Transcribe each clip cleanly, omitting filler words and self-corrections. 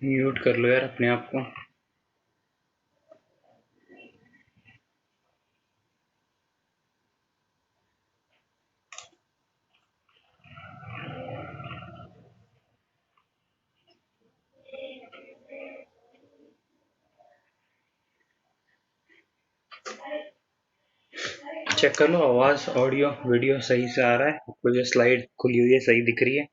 Mute कर लो यार अपने आप को। चेक कर लो आवाज ऑडियो वीडियो सही से आ रहा है आपको? जो स्लाइड खुली हुई है सही दिख रही है?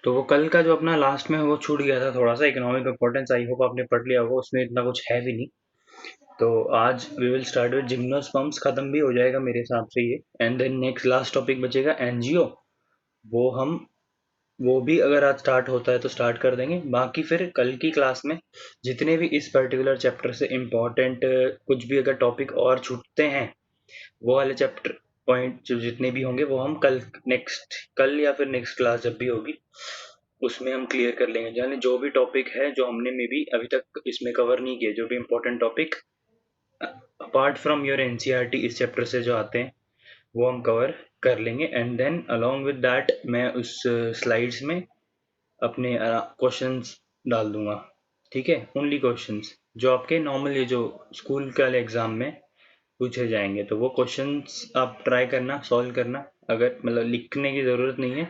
तो वो कल का जो अपना लास्ट में वो छूट गया था थोड़ा सा, इकोनॉमिक इंपॉर्टेंस, आई होप आपने पढ़ लिया होगा, उसमें इतना कुछ है भी नहीं। तो आज we will start with gymnosperms, खत्म भी हो जाएगा मेरे हिसाब से ये। And then next last topic बचेगा एनजीओ। वो हम वो भी अगर आज स्टार्ट होता है तो स्टार्ट कर देंगे। बाकी फिर कल की क्लास में जितने भी इस पर्टिकुलर चैप्टर से इम्पोर्टेंट कुछ भी अगर टॉपिक और छूटते हैं, वो वाले चैप्टर पॉइंट जो जितने भी होंगे वो हम कल या फिर नेक्स्ट क्लास जब भी होगी उसमें हम क्लियर कर लेंगे। यानी जो भी टॉपिक है जो हमने मे बी अभी तक इसमें कवर नहीं किए, जो भी important topic apart from your NCERT इस चैप्टर से जो आते हैं वो हम कवर कर लेंगे। And then along with that मैं उस स्लाइड्स में अपने क्वेश्चंस डाल दूंगा। ठीक है, ओनली क्वेश्चंस जो आपके नॉर्मल ये जो स्कूल के एग्जाम में पूछे जाएंगे, तो वो क्वेश्चंस आप ट्राई करना, सॉल्व करना। अगर मतलब लिखने की ज़रूरत नहीं है,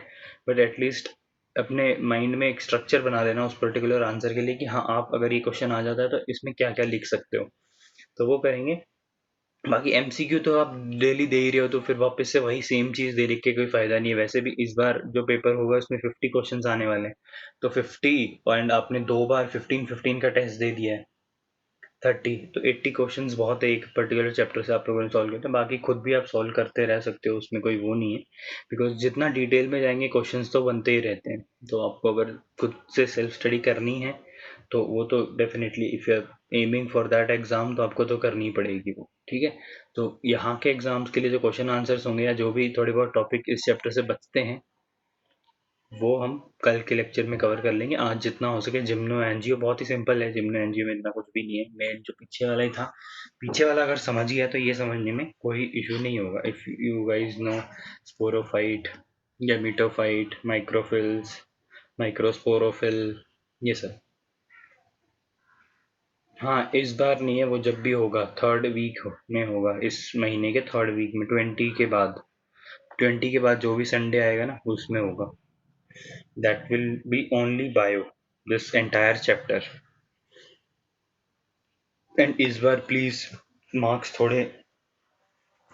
बट एटलीस्ट अपने माइंड में एक स्ट्रक्चर बना लेना उस पर्टिकुलर आंसर के लिए कि हाँ आप अगर ये क्वेश्चन आ जाता है तो इसमें क्या क्या लिख सकते हो, तो वो करेंगे। बाकी एमसीक्यू तो आप डेली दे ही रहे हो, तो फिर वापस से वही सेम चीज़ दे लिख के कोई फ़ायदा नहीं है। वैसे भी इस बार जो पेपर होगा उसमें 50 क्वेश्चंस आने वाले हैं, तो 50 एंड आपने 2 बार 15-15 का टेस्ट दे दिया है, 30, तो 80 क्वेश्चंस बहुत है एक पर्टिकुलर चैप्टर से आप लोगों ने सॉल्व किया। तो बाकी खुद भी आप सॉल्व करते रह सकते हो, उसमें कोई वो नहीं है, बिकॉज जितना डिटेल में जाएंगे क्वेश्चंस तो बनते ही रहते हैं। तो आपको अगर खुद से सेल्फ स्टडी करनी है तो वो तो definitely if you are aiming for that exam तो आपको तो करनी ही पड़ेगी वो। ठीक है, तो यहाँ के एग्ज़ाम्स के लिए जो क्वेश्चन आंसर्स होंगे या जो भी थोड़े बहुत टॉपिक इस चैप्टर से बचते हैं वो हम कल के लेक्चर में कवर कर लेंगे। आज जितना हो सके जिम्नो एनजीओ बहुत ही सिंपल है, जिम्नो एनजीओ में इतना कुछ भी नहीं है। मेन जो पीछे वाला ही था, पीछे वाला अगर समझ गया तो ये समझने में कोई इशू नहीं होगा। If you guys know sporophyte, gametophyte, microphylls, microsporophyll, ये सब। हाँ, इस बार नहीं है वो, जब भी होगा थर्ड वीक में होगा, इस महीने के थर्ड वीक में 20 के बाद जो भी संडे आएगा ना उसमें होगा। That will be only bio, this entire chapter. And इस बार प्लीज मार्क्स थोड़े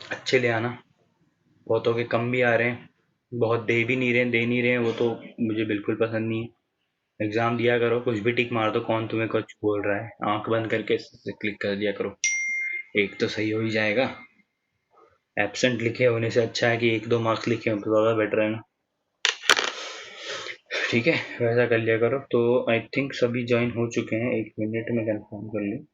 अच्छे ले आना। बहुतों के कम भी आ रहे हैं, बहुत दे नहीं रहे हैं वो तो मुझे बिल्कुल पसंद नहीं है। एग्जाम दिया करो, कुछ भी टिक मार दो, कौन तुम्हें कुछ बोल रहा है, आंख बंद करके क्लिक कर दिया करो, एक तो सही हो ही जाएगा। एब्सेंट लिखे होने से अच्छा है कि 1-2 मार्क्स लिखे हो तो ज़्यादा बेटर है ना। ठीक है, वैसा कर लिया करो। तो आई थिंक सभी ज्वाइन हो चुके हैं, 1 मिनट में कंफर्म कर लूँ।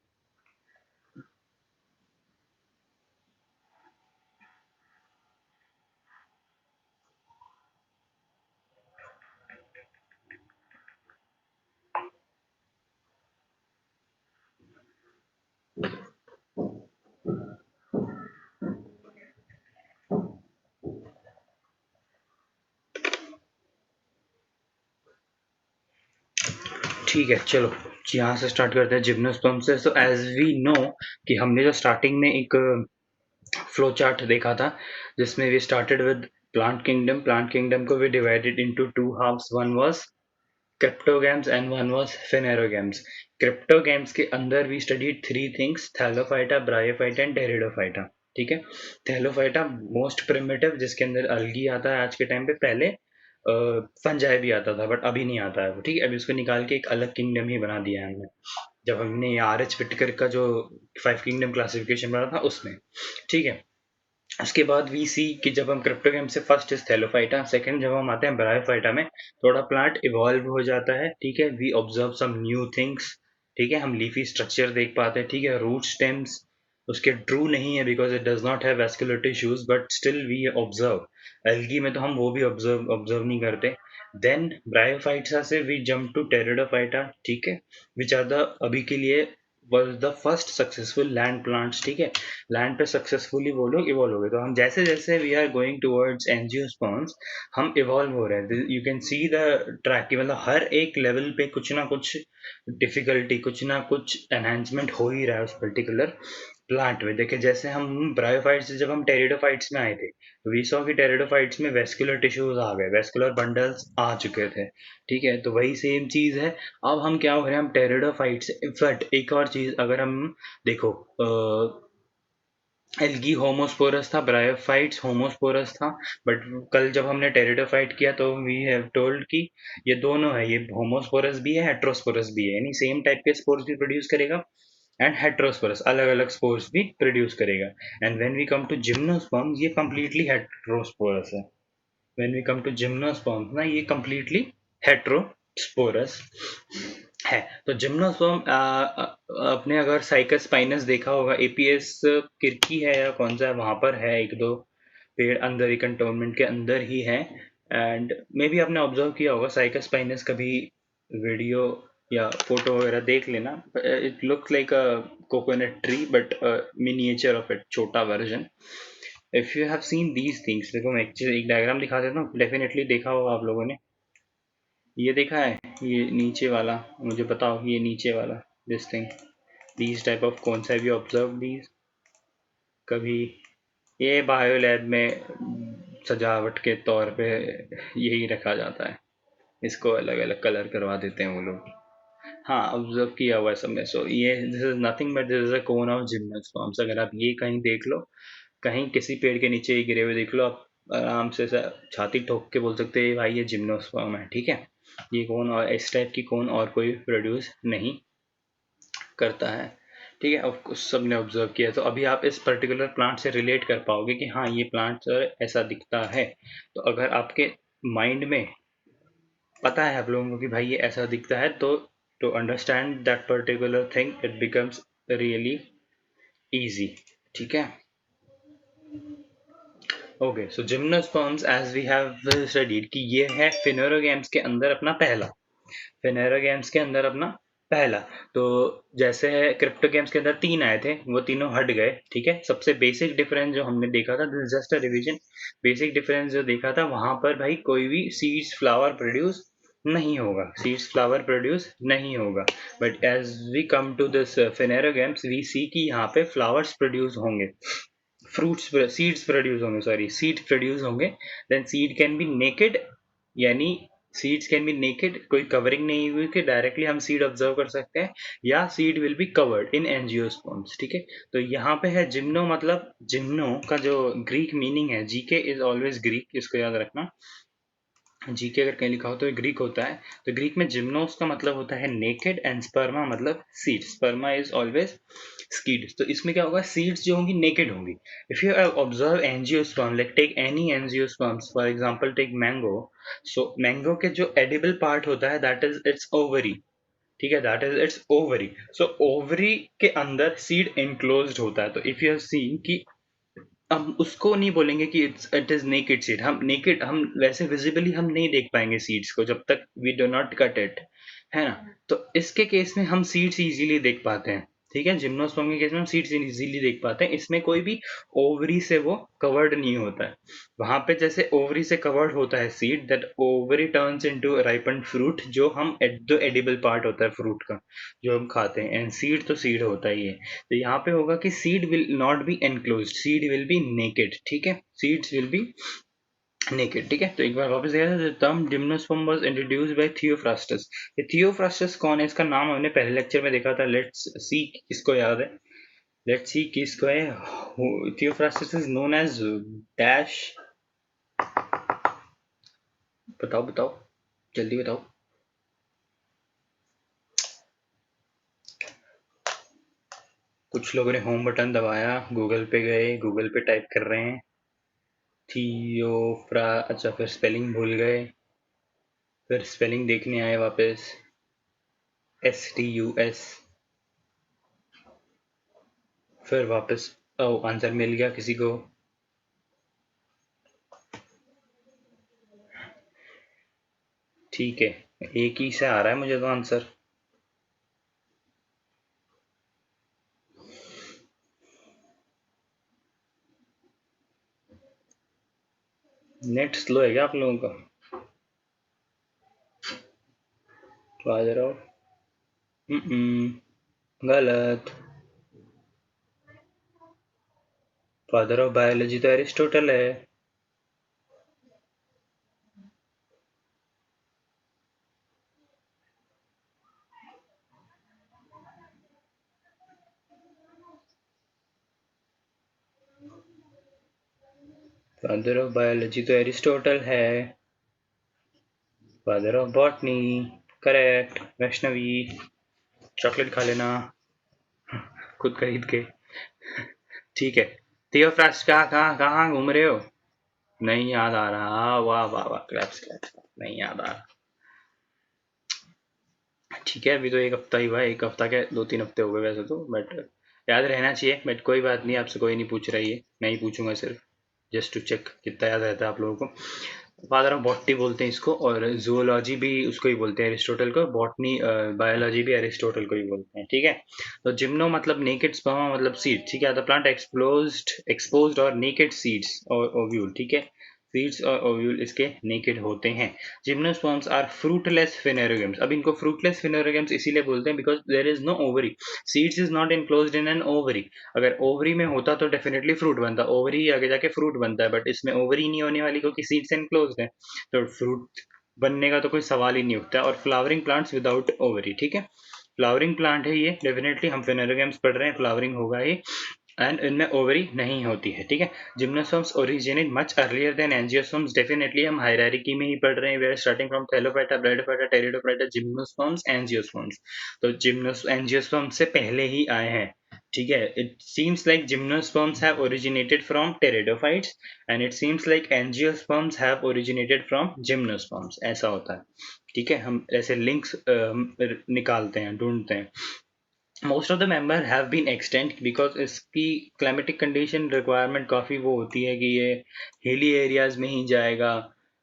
ठीक है, चलो यहाँ से स्टार्ट करते हैं जिम्नोस्पर्म से। सो एज वी नो कि हमने जो स्टार्टिंग में एक फ्लो चार्ट देखा था जिसमें we started with plant kingdom को we divided into two halves, one was cryptogams and one was phanerogams. Cryptogams के अंदर we studied 3 things, thallophyta, bryophyta and pteridophyta. ठीक है, थैलोफाइटा मोस्ट प्रिमिटिव, जिसके अंदर अलगी आता है आज के टाइम पे, पहले फंजाई भी आता था बट अभी नहीं आता है वो। ठीक है, अभी उसको निकाल के एक अलग किंगडम ही बना दिया है हमने, जब हमने आर एच विटकर का जो 5 किंगडम क्लासिफिकेशन बना था उसमें। ठीक है, उसके बाद वी सी कि जब हम क्रिप्टोगैम से फर्स्ट इज थैलोफाइटा, सेकंड जब हम आते हैं ब्रायोफाइटा में, थोड़ा प्लांट इवॉल्व हो जाता है। ठीक है, we observe some new things. ठीक है, हम लीफी स्ट्रक्चर देख पाते हैं। ठीक है, रूट स्टेम्स उसके ट्रू नहीं है because it does not have vascular tissues, but still we observe. Algae में तो हम वो भी ऑब्जर्व नहीं करते, देन ब्रायोफाइटा से वी जंप टू टेरिडोफाइटा, ठीक है, विच आर द अभी के लिए was the first successful land plants, ठीक है, लैंड पे सक्सेसफुली वो लोग इवॉल्व हो गए। तो हम जैसे जैसे we are going towards angiosperms हम इवॉल्व हो रहे हैं। You can see the track की मतलब हर एक लेवल पे कुछ ना कुछ डिफिकल्टी, कुछ ना कुछ एनहांसमेंट हो ही रहा है उस पर्टिकुलर प्लांट में। देखिए जैसे हम ब्रायोफाइट्स से जब हम टेरिडोफाइट्स में आए थे, वी सॉ कि टेरिडोफाइट्स में वेस्कुलर टिश्यूज आ गए, वेस्कुलर बंडल्स आ चुके थे, ठीक है। तो वही सेम चीज है। अब हम क्या हो रहे हैं, हम टेरिडोफाइट्स, इनफैक्ट एक और चीज अगर हम देखो, एल्गी होमोस्पोरस था, ब्रायोफाइट्स होमोस्पोरस था, बट कल जब हमने टेरिडोफाइट किया तो वी हैव टोल्ड कि ये दोनों है, ये होमोस्पोरस भी है, हेट्रोस्पोरस भी है, यानी सेम टाइप के स्पोर्स भी प्रोड्यूस करेगा एंड हेट्रोस्पोरस अलग अलग स्पोर्स भी प्रोड्यूस करेगा। And when we come to gymnosperm ये कंप्लीटली हेट्रोस्पोरस है। When we come to gymnosperm ना ये कंप्लीटली हेट्रोस्पोरस है। तो जिम्नोस्पर्म अपने अगर साइकस स्पाइनस देखा होगा, एपीएस किरकी है या कौन सा है वहां पर है, एक दो पेड़ अंदर ही कंटोनमेंट के अंदर ही है। एंड मे बी आपने ऑब्जर्व किया होगा साइकस स्पाइनस कभी वीडियो या फोटो वगैरह देख लेना, it looks like a coconut tree but miniature of it, छोटा version. If you have seen these things, देखो मैं एक डायग्राम दिखा देता हूँ, डेफिनेटली देखा होगा आप लोगों ने। ये देखा है, ये नीचे वाला, मुझे बताओ ये नीचे वाला, this thing, these type of कौन सा भी ऑब्जर्व दीज कभी? ये बायो लैब में सजावट के तौर पे यही रखा जाता है, इसको अलग अलग कलर करवा देते हैं वो लोग। हाँ ऑब्जर्व किया हुआ है सबने। सो ये this is nothing but this is a cone of gymnosperms. अगर आप ये कहीं देख लो, कहीं किसी पेड़ के नीचे गिरे हुए देख लो, आप आराम से छाती ठोक के बोल सकते हैं भाई ये जिम्नोस्पर्म है, ठीक है। ये कौन और इस टाइप की कौन और कोई प्रोड्यूस नहीं करता है, ठीक है। अब सब ने ऑब्जर्व किया, तो अभी आप इस पर्टिकुलर प्लांट से रिलेट कर पाओगे कि हाँ ये प्लांट ऐसा दिखता है। तो अगर आपके माइंड में पता है आप लोगों को कि भाई ये ऐसा दिखता है, तो to understand that particular thing it becomes really easy, ठीक है। Okay, so gymnosperms as we have studied कि ये है फिनोरोगैम्स के अंदर अपना पहला, फिनेरोगेम्स के अंदर अपना पहला। तो जैसे क्रिप्टोगेम्स के अंदर तीन आए थे, वो तीनों हट गए, ठीक है। सबसे बेसिक डिफरेंस जो हमने देखा था, just a revision, basic difference जो देखा था वहां पर भाई कोई भी सीड्स फ्लावर प्रोड्यूस नहीं होगा, सीड्स फ्लावर प्रोड्यूस नहीं होगा। But as we come to this phanerogams we see कि यहाँ पे फ्लावर्स प्रोड्यूस होंगे, फ्रूट्स सीड्स प्रोड्यूस होंगे, सॉरी सीड प्रोड्यूस होंगे। Then seed can be naked, यानी सीड्स कैन बी नेकेड, कोई कवरिंग नहीं हुई कि डायरेक्टली हम सीड ऑब्जर्व कर सकते हैं, या seed will be covered in angiosperms, ठीक है। तो यहाँ पे है जिम्नो, मतलब जिम्नो का जो ग्रीक मीनिंग है, जीके इज ऑलवेज ग्रीक, इसको याद रखना। जीके अगर कहीं लिखा हो तो ग्रीक होता है। तो ग्रीक में जिम्नोस का मतलब होता है नेकेड एंड स्पर्मा मतलब seed, sperma is always seed. तो इसमें क्या होगा, सीड्स जो होंगी नेकेड होंगी। If you observe angiosperm, like take any angiosperms, for example take mango. So mango के जो एडिबल पार्ट होता है दैट इज इट्स ओवरी, ठीक है, that is it's ovary. So ovary के अंदर सीड एनक्लोज्ड होता है। तो इफ यू हैव सीन कि हम उसको नहीं बोलेंगे कि इट इज नेकेड सीड, हम नेकेड, हम वैसे विजिबली हम नहीं देख पाएंगे सीड्स को जब तक we do not cut it, है ना। तो इसके केस में हम सीड्स इजीली देख पाते हैं, ठीक है। जिम्नोस्पर्म के केस में हम सीड्स इजीली देख पाते हैं, इसमें कोई भी ओवरी से वो कवर्ड नहीं होता है। वहां पे जैसे ओवरी से कवर्ड होता है seed, that ovary turns into ripened fruit, जो हम जो एडिबल पार्ट होता है फ्रूट का, जो हम खाते हैं, एंड सीड तो सीड होता ही है। तो यहाँ पे होगा कि seed will not B enclose, seed will be naked, ठीक है, सीड्स विल बी नेकेड, ठीक है। तो एक बार वापस देखा था, term gymnosperm was introduced by Theophrastus. ये थियोफ्रास्टस कौन है, इसका नाम हमने पहले लेक्चर में देखा था, लेट्स सी किसको याद है, लेट्स सी किसको है। Theophrastus is known as dash, बताओ बताओ, जल्दी बताओ। कुछ लोगों ने होम बटन दबाया, गूगल पे गए, गूगल पे टाइप कर रहे हैं थियोफ्रा, अच्छा फिर स्पेलिंग भूल गए, फिर स्पेलिंग देखने आए वापस, STUS, फिर वापस ओ आंसर मिल गया किसी को। ठीक है, एक ही से आ रहा है मुझे तो आंसर। नेट स्लो है क्या आप लोगों का? फादर ऑफ, गलत। फादर ऑफ बायोलॉजी तो एरिस्टोटल है। फादर ऑफ बायोलॉजी तो एरिस्टोटल है। Father of botany, correct. Vaishnavi, chocolate खा लेना खुद खरीद के। ठीक है, थियोफ्रास्ट कहाँ कहाँ कहाँ घूम रहे हो? नहीं याद आ रहा, वाह वाह वाह, क्लैप्स क्लैप्स। नहीं याद आ रहा। ठीक है, अभी तो एक हफ्ता ही हुआ है, एक हफ्ता क्या 2-3 हफ्ते हो गए वैसे तो, बट याद रहना चाहिए। बट कोई बात नहीं, आपसे कोई नहीं पूछ रही है, मैं ही पूछूंगा सिर्फ, जस्ट टू चेक कितना याद रहता है आप लोगों को। फादर ऑफ बॉटनी बोलते हैं इसको, और जूलॉजी भी उसको ही बोलते हैं, एरिस्टोटल को। बॉटनी, बायोलॉजी भी एरिस्टोटल को ही बोलते हैं, ठीक है। तो जिम्नो मतलब नेकेड, स्पर्मा मतलब सीड, ठीक है। द प्लांट एक्सपोज्ड और नेकेड सीड्स और ओव्यूल, ठीक है। सीड्स और ओव्यूल इसके नेकेड होते हैं। Gymnosperms are fruitless phanerogams. अब इनको फ्रूटलेस फेनेरोगेम्स इसीलिए बोलते हैं because there is no ovary. Seeds is not enclosed in an ovary. अगर ओवरी में होता तो डेफिनेटली फ्रूट बनता, ओवरी ही आगे जाके फ्रूट बनता है, बट इसमें ओवरी नहीं होने वाली क्योंकि सीड्स इनक्लोज्ड है, तो फ्रूट बनने का तो कोई सवाल ही नहीं उठता। और फ्लावरिंग प्लांट्स विदाउट ओवरी, ठीक है। फ्लावरिंग प्लांट है ये, डेफिनेटली हम फेनेरोगेम्स पढ़ रहे हैं, फ्लावरिंग होगा ही, एंड इनमें ओवरी नहीं होती है, ठीक है। Gymnosperms originate much earlier than angiosperms, definitely हम हायरार्की में ही पढ़ रहे हैं। We are starting from thallophyta, bryophyta, pteridophyta, gymnosperms, angiosperms. तो एंजियोस्पर्म से पहले ही आए हैं, ठीक है। It seems like gymnosperms have originated from pteridophytes, and it seems like angiosperms have originated from gymnosperms, ऐसा होता है, ठीक है। हम ऐसे लिंक्स निकालते हैं, ढूंढते हैं। Most of the member have been extant because इसकी क्लाइमेटिक कंडीशन रिक्वायरमेंट काफ़ी वो होती है कि ये हिली एरियाज में ही जाएगा,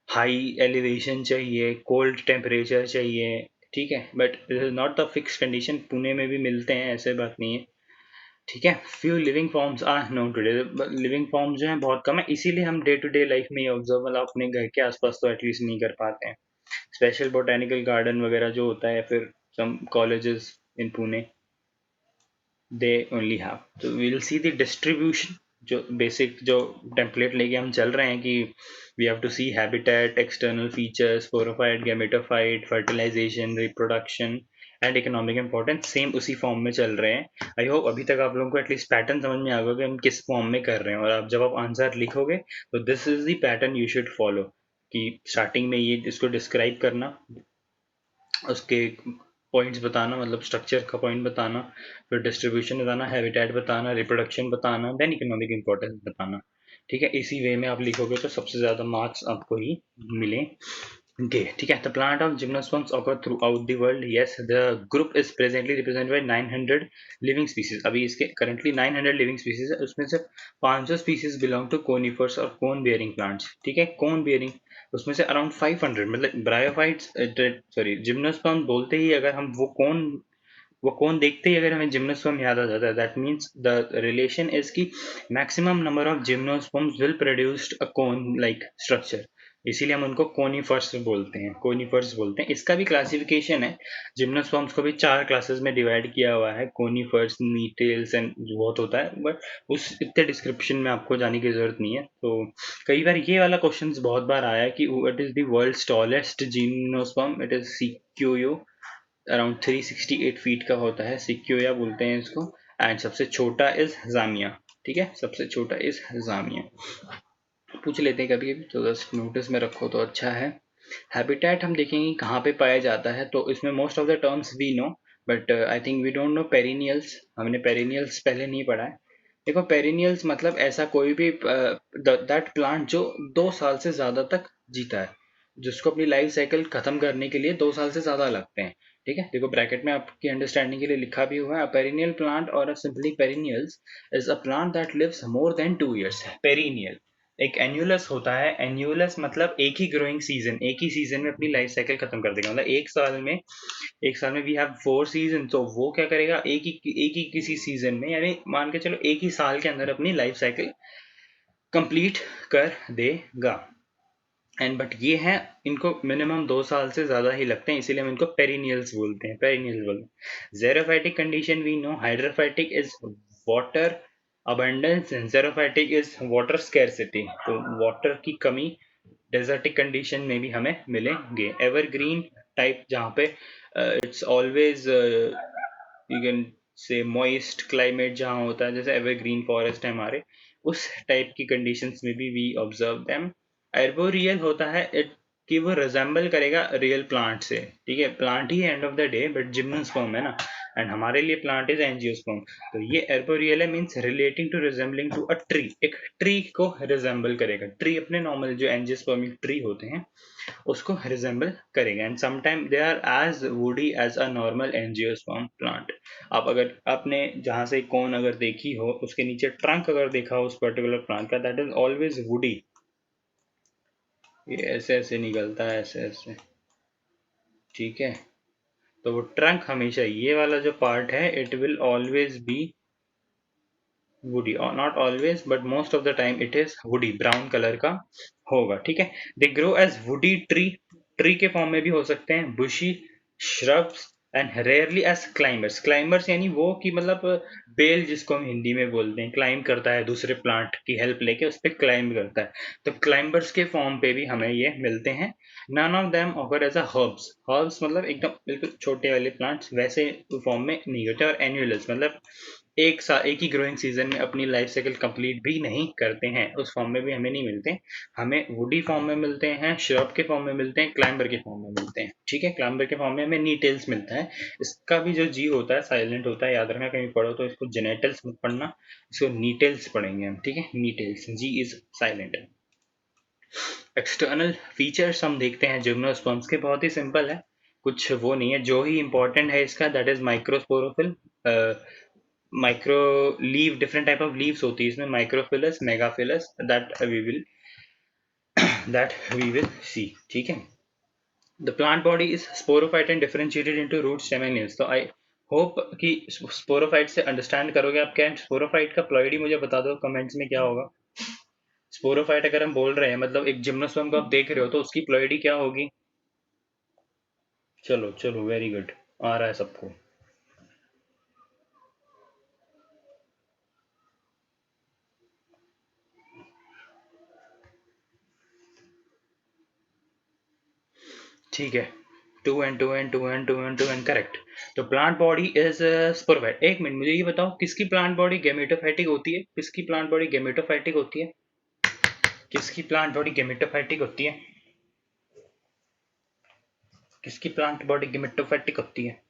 हाई एलिवेशन चाहिए, कोल्ड टेम्परेचर चाहिए, ठीक है। But this is not the fix condition, Pune में भी मिलते हैं, ऐसे बात नहीं है, ठीक है। Few living forms are known today. Living forms जो हैं बहुत कम है, इसीलिए हम डे टू डे लाइफ में ऑब्जर्व, मतलब अपने घर के आसपास तो एटलीस्ट नहीं कर पाते हैं। स्पेशल बोटेनिकल गार्डन वगैरह जो होता है, फिर some colleges in Pune, they only have. तो we will see the distribution, जो बेसिक जो टेम्पलेट लेके हम चल रहे हैं कि we have to see habitat, external features, sporophyte, gametophyte, fertilization, reproduction and economic importance, same उसी फॉर्म में चल रहे हैं। आई होप अभी तक आप लोगों को एटलीस्ट पैटर्न समझ में आ गया कि हम किस फॉर्म में कर रहे हैं, और आप जब आप आंसर लिखोगे तो this is the pattern you should follow, कि स्टार्टिंग में ये इसको डिस्क्राइब करना, उसके पॉइंट्स बताना, मतलब स्ट्रक्चर का पॉइंट बताना, फिर डिस्ट्रीब्यूशन बताना, हैबिटेट बताना, रिप्रोडक्शन बताना, देन इकोनॉमिक इंपॉर्टेंस बताना, ठीक है। इसी वे में आप लिखोगे तो सबसे ज़्यादा मार्क्स आपको ही मिले, okay, ठीक है। The plant of gymnosperms occur throughout the world. Yes, the group is presently represented by 900 living species. अभी इसके currently 900 living species है, उसमें से 500 species belong to conifers और cone bearing plants, ठीक है। cone bearing, उसमें से अराउंड 500, मतलब ब्रायोफाइट्स, सॉरी जिम्नोस्पर्म बोलते ही अगर हम वो कौन देखते ही अगर हमें जिम्नोस्पर्म याद आ जाता है, that means the relation is की maximum number of gymnosperms will produced a cone like structure, इसीलिए हम उनको कोनिफर्स बोलते हैं, कोनिफर्स बोलते हैं। इसका भी क्लासिफिकेशन है, जिम्नोस्पर्म्स को भी 4 क्लासेस में डिवाइड किया हुआ है, कोनिफर्स, नीटेल्स एंड बहुत होता है, बट उस इतने डिस्क्रिप्शन में आपको जाने की जरूरत नहीं है। तो कई बार ये वाला क्वेश्चन बहुत बार आया है कि what is the world's tallest gymnosperm, it is sequoia, around 368 feet का होता है, सिक्योया बोलते हैं इसको। एंड सबसे छोटा इज जामिया, ठीक है, सबसे छोटा इज जामिया। पूछ लेते हैं कभी कभी, तो बस नोटिस में रखो तो अच्छा है। हैबिटेट हम देखेंगे कहाँ पे पाया जाता है, तो इसमें most of the terms we know, but I think we don't know perennials. हमने पेरिनियल्स पहले नहीं पढ़ा है। देखो, पेरिनियल्स मतलब ऐसा कोई भी दैट प्लांट जो 2 साल से ज़्यादा तक जीता है, जिसको अपनी लाइफ साइकिल खत्म करने के लिए 2 साल से ज़्यादा लगते हैं, ठीक है। देखो ब्रैकेट में आपकी अंडरस्टैंडिंग के लिए लिखा भी हुआ है, पेरिनियल प्लांट और simply perennials is a plant that lives more than 2 years, perennial. एक एन्युलस होता है। एन्युलस मतलब एक ही ग्रोइंग सीजन, एक ही सीजन में अपनी लाइफ साइकिल खत्म कर देगा। मतलब एक साल में वी हैव 4 सीजन, तो वो क्या करेगा, एक ही किसी सीजन में, यानी मान के चलो एक ही साल के अंदर अपनी लाइफ साइकिल कंप्लीट कर देगा। एंड बट ये है, इनको मिनिमम 2 साल से ज्यादा ही लगते हैं, इसीलिए हम इनको पेरिनियल्स बोलते हैं। Xerophytic condition we know, hydrophytic is water abundance and xerophytic is water scarcity. तो वाटर की कमी डेजर्टिक कंडीशन में भी हमें मिलेंगे। एवरग्रीन टाइप जहाँ पे it's always you can say moist climate जहाँ होता है, जैसे एवरग्रीन फॉरेस्ट है हमारे, उस टाइप की कंडीशंस में भी वी ऑब्जर्व देम। एर्बोरियल होता है इट कि वो रिजेंबल करेगा रियल प्लांट से, ठीक है, plant he end of the day, but gymnosperm है ना, एंड हमारे लिए प्लांट इज एंजियोस्पर्म। तो ये एर्बोरियल है, means relating to resembling to a tree, एक ट्री को रिजेंबल करेगा। ट्री अपने नॉर्मल जो एंजियोस्पर्मिक ट्री होते हैं उसको रिजेंबल करेगा, and sometime they are as woody as a normal angiosperm plant. आप अगर आपने जहां से कोन अगर देखी हो, उसके नीचे ट्रंक अगर देखा हो उस पर्टिकुलर प्लांट का, दैट इज ऑलवेज वुडी। ये ऐसे ऐसे निकलता है, ऐसे ऐसे, ठीक है। तो वो ट्रंक हमेशा, ये वाला जो पार्ट है, it will always be woody, और not always but most of the time it is woody, brown colour का होगा, ठीक है। They grow as woody tree, tree के फॉर्म में भी हो सकते हैं, bushy, shrubs, and rarely as climbers. Climbers यानी वो कि मतलब बेल जिसको हम हिंदी में बोलते हैं, क्लाइंब करता है दूसरे प्लांट की हेल्प लेके, उस पर क्लाइंब करता है, तो क्लाइंबर्स के फॉर्म पे भी हमें ये मिलते हैं। None of them occur as a herbs, herbs मतलब एकदम बिल्कुल छोटे वाले प्लांट्स, वैसे फॉर्म में नहीं होते। और एन्युलस मतलब एक ही ग्रोइंग सीजन में अपनी लाइफ साइकिल कंप्लीट भी नहीं करते हैं, उस फॉर्म में भी हमें नहीं मिलते। हमें वुडी फॉर्म में मिलते हैं, श्रब के फॉर्म में मिलते हैं, क्लाइंबर के फॉर्म में मिलते हैं, ठीक है। क्लाइंबर के फॉर्म में हमें नीटेल्स मिलता है। इसका भी जो जी होता है साइलेंट होता है, याद रखना, कहीं पढ़ो तो इसको जेनेटल्स मत पढ़ना, इसको नीटेल्स पढ़ेंगे हम, ठीक है। Gnetales, G is silent. External features हम देखते हैं जिम्नोस्पर्म्स के, बहुत ही सिंपल है, कुछ वो नहीं है। जो ही इंपॉर्टेंट है इसका, that is microsporophyll, micro leaf, different type of leaves होती है इसमें, microphyllous, megaphyllous, that we will see, ठीक है। The plant body is sporophyte and differentiated into root, stem and leaves. तो आई होप कि स्पोरोफाइट से अंडरस्टैंड करोगे आप क्या है। स्पोरोफाइट का प्लॉइडी मुझे बता दो कमेंट्स में क्या होगा। स्पोरोफाइट अगर हम बोल रहे हैं, मतलब एक जिम्नोस्पर्म को आप देख रहे हो, तो उसकी प्लॉइडी क्या होगी। चलो चलो, वेरी गुड, आ रहा है सबको। ठीक है, टू एंड करेक्ट। तो प्लांट बॉडी इज स्पोरोफाइट। एक मिनट, मुझे ये बताओ, किसकी प्लांट बॉडी गेमेटोफाइटिक होती है, किसकी प्लांट बॉडी गेमेटोफाइटिक होती है, किसकी प्लांट बॉडी गेमेटोफाइटिक होती है, किसकी प्लांट बॉडी गेमेटोफाइटिक होती है।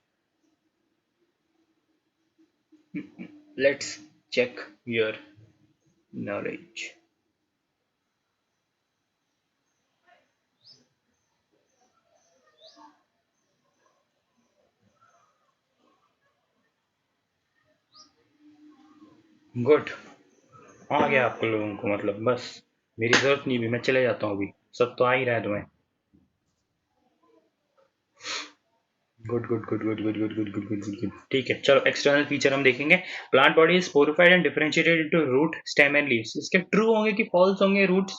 Let's check your knowledge. Good, आ गया आपको लोगों को, मतलब बस मेरी जरूरत नहीं भी, मैं चले जाता हूँ अभी, सब तो आ ही रहा है तुम्हें। Good good good good good good good good good good good, ठीक है। चलो एक्सटर्नल फीचर हम देखेंगे। Plant body is sporophyte and differentiated into root, stem and leaves. इसके ट्रू होंगे कि फॉल्स होंगे रूट्स?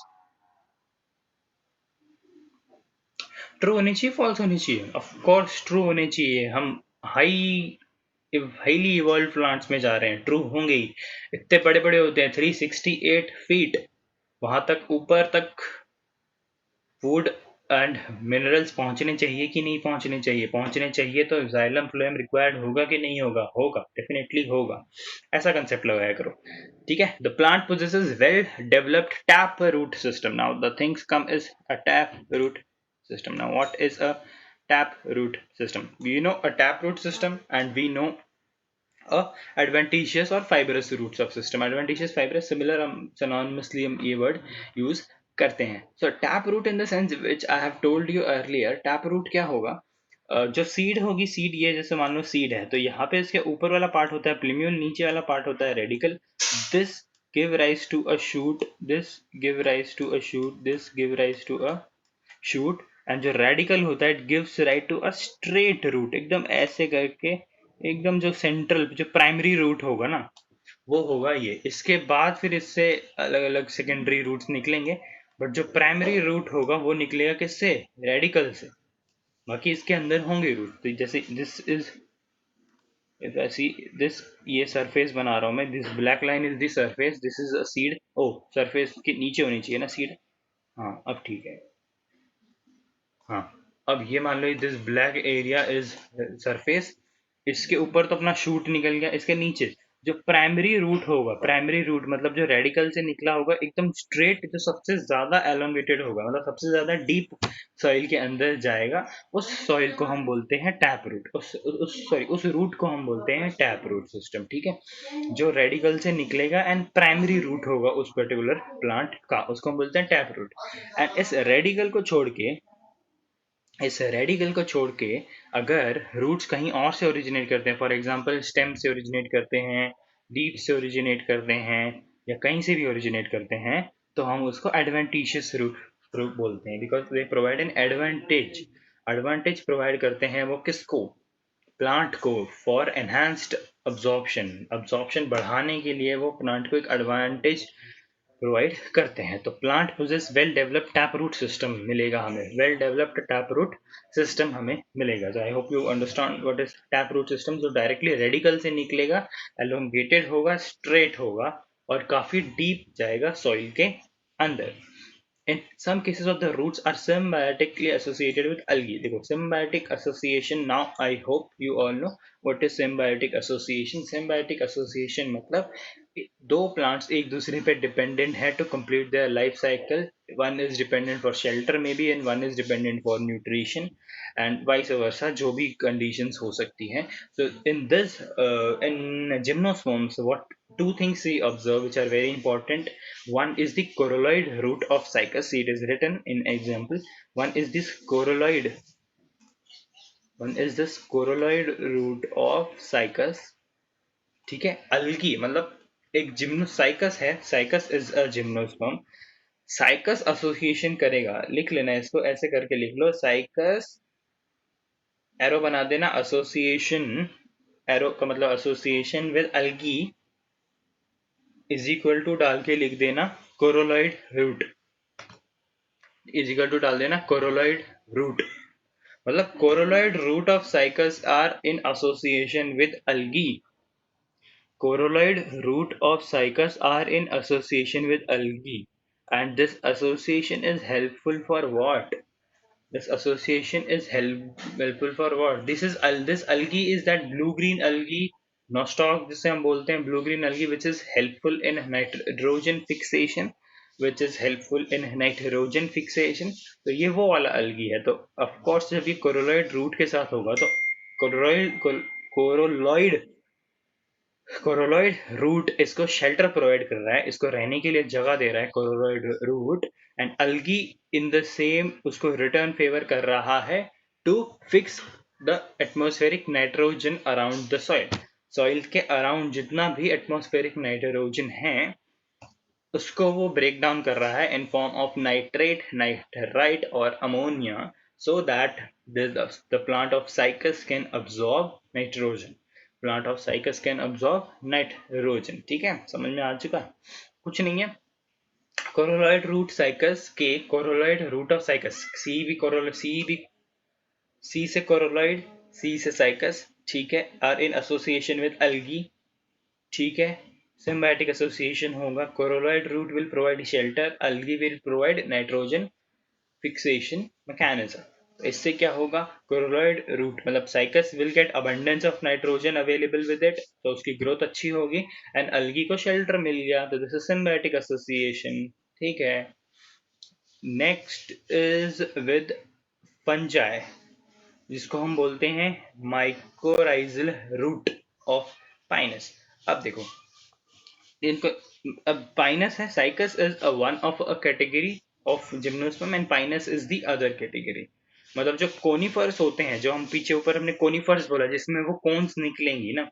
ट्रू होनी चाहिए, फॉल्स होनी चाहिए? ऑफ कोर्स ट्रू होने चाहिए, हम हाईली इवॉल्व प्लांट्स में जा रहे हैं, ट्रू होंगे ही। इतने बड़े बड़े होते हैं, 368 फीट, वहां तक ऊपर तक फूड एंड मिनरल्स पहुंचने चाहिए कि नहीं पहुंचने चाहिए? पहुंचने चाहिए, तो जाइलम फ्लोएम रिक्वायर्ड होगा कि नहीं होगा? होगा, डेफिनेटली होगा। ऐसा कंसेप्ट लगाया करो, ठीक है। The plant possesses well developed tap root system. Now the things come is a tap root system. Now what is a tap root system? We know a tap root system, and we know a adventitious or fibrous root subsystem. Adventitious, fibrous, similar, synonymously हम ये word use करते हैं। So tap root in the sense which I have told you earlier, tap root क्या होगा? जो seed होगी, seed ये जैसे मान लो सीड है, तो यहाँ पे इसके ऊपर वाला पार्ट होता है प्लीम्यूल, नीचे वाला पार्ट होता है radical. This give rise to a shoot, this give rise to a shoot, this give rise to a shoot, and जो रेडिकल होता है it gives right to a straight root, एकदम ऐसे करके, एकदम जो सेंट्रल जो प्राइमरी रूट होगा ना वो होगा ये। इसके बाद फिर इससे अलग अलग सेकेंडरी रूट्स निकलेंगे, बट जो प्राइमरी रूट होगा वो निकलेगा किससे, रेडिकल से। बाकी इसके अंदर होंगे रूट, तो जैसे दिस इज, ऐसी दिस, ये सरफेस बना रहा हूँ मैं, this black line is this surface, this is a seed. ओ सरफेस के नीचे होनी चाहिए ना सीड। हाँ अब ठीक है। हाँ अब ये मान लो this black area is surface, इसके ऊपर तो अपना शूट निकल गया, इसके नीचे जो प्राइमरी रूट होगा, प्राइमरी रूट मतलब जो रेडिकल से निकला होगा एकदम स्ट्रेट, जो सबसे ज्यादा एलोंगेटेड होगा, मतलब सबसे ज्यादा डीप सॉइल के अंदर जाएगा, उस सॉइल को हम बोलते हैं टैप रूट, उस सॉरी उस रूट को हम बोलते हैं टैप रूट सिस्टम। ठीक है, जो रेडिकल से निकलेगा एंड प्राइमरी रूट होगा उस पर्टिकुलर प्लांट का, उसको हम बोलते हैं टैप रूट। एंड इस रेडिकल को छोड़ के अगर रूट्स कहीं और से ओरिजिनेट करते हैं, फॉर एग्जांपल स्टेम से ओरिजिनेट करते हैं, लीफ से ओरिजिनेट करते हैं, या कहीं से भी ओरिजिनेट करते हैं, तो हम उसको एडवेंटिशियस रूट बोलते हैं, because they provide an advantage. Advantage provide करते हैं वो किसको, प्लांट को, फॉर एनहांस्ड अब्जॉर्प्शन, अब्जॉर्प्शन बढ़ाने के लिए वो प्लांट को एक एडवांटेज प्रोवाइड करते हैं। तो plant possess well developed tap root system मिलेगा हमें, well developed tap root system हमें मिलेगा। तो I hope you understand what is tap root system, जो डायरेक्टली रेडिकल से निकलेगा, एलोंगेटेड होगा, स्ट्रेट होगा और काफी डीप जाएगा सॉइल के अंदर। In some cases of the roots are symbiotically associated with algae. देखो symbiotic association, now I hope you all know what is symbiotic association. Symbiotic association मतलब दो plants एक दूसरे पे dependent है to complete their life cycle. One is dependent for shelter maybe and one is dependent for nutrition and vice versa, जो भी conditions हो सकती हैं. So in this in gymnosperms, what two things we observe which are very important. One is the coralloid root of Cycas. It is written in example. One is this coralloid. One is this coralloid root of Cycas. ठीक है, algae मतलब एक जिम्नोसाइकस है, cycas is a gymnosperm, cycas association करेगा, लिख लेना इसको ऐसे करके लिख लो, साइकस एरो बना देना, एसोसिएशन, एरो का मतलब association with algae is equal to डाल के लिख देना coralloid root, is equal to डाल देना कोरोलॉइड रूट, मतलब coralloid root of Cycas are in association with algae. Coralloid root of cycas are in association with algae, and this association is helpful for what? This association is helpful for what? This algae is that blue green algae, nostoc जिसे हम बोलते हैं, blue green algae which is helpful in nitrogen fixation, which is helpful in nitrogen fixation. तो ये वो वाला algae है। तो of course जब ये coralloid root के साथ होगा तो coralloid कोरोलॉइड रूट इसको शेल्टर प्रोवाइड कर रहा है, इसको रहने के लिए जगह दे रहा है coralloid root, and algae in the same उसको रिटर्न फेवर कर रहा है to fix the atmospheric nitrogen around the soil. Soil के अराउंड जितना भी एटमॉस्फेरिक नाइट्रोजन है उसको वो ब्रेक डाउन कर रहा है इन फॉर्म ऑफ नाइट्रेट, नाइट्राइट और ammonia, so that the plant of cycas can absorb nitrogen. Plant of cycas can absorb nitrogen. ठीक है, समझ में आ चुका, कुछ नहीं है। कोरोलॉइड रूट साइकस के, coralloid root of Cycas, C से कोरोलॉइड, सी से साइकस, ठीक है, are in association with algae, ठीक है, symbiotic association होगा, coralloid root will provide shelter, algae will provide nitrogen fixation mechanism. तो इससे क्या होगा, कोरोलॉइड रूट मतलब cycas will get abundance of nitrogen available with it, तो उसकी ग्रोथ अच्छी होगी, एंड अलगी को शेल्टर मिल गया, तो दिस इज सिम्बायोटिक एसोसिएशन। ठीक है, नेक्स्ट इज विद फंजाई, जिसको हम बोलते हैं माइकोराइजल रूट ऑफ पाइनस। अब देखो इनको, अब पाइनस है, cycas is a one of a category of gymnosperm and Pinus is the other category. मतलब जो कोनिफर्स होते हैं, जो हम पीछे ऊपर हमने कोनिफर्स बोला जिसमें वो कोन्स निकलेंगी ना,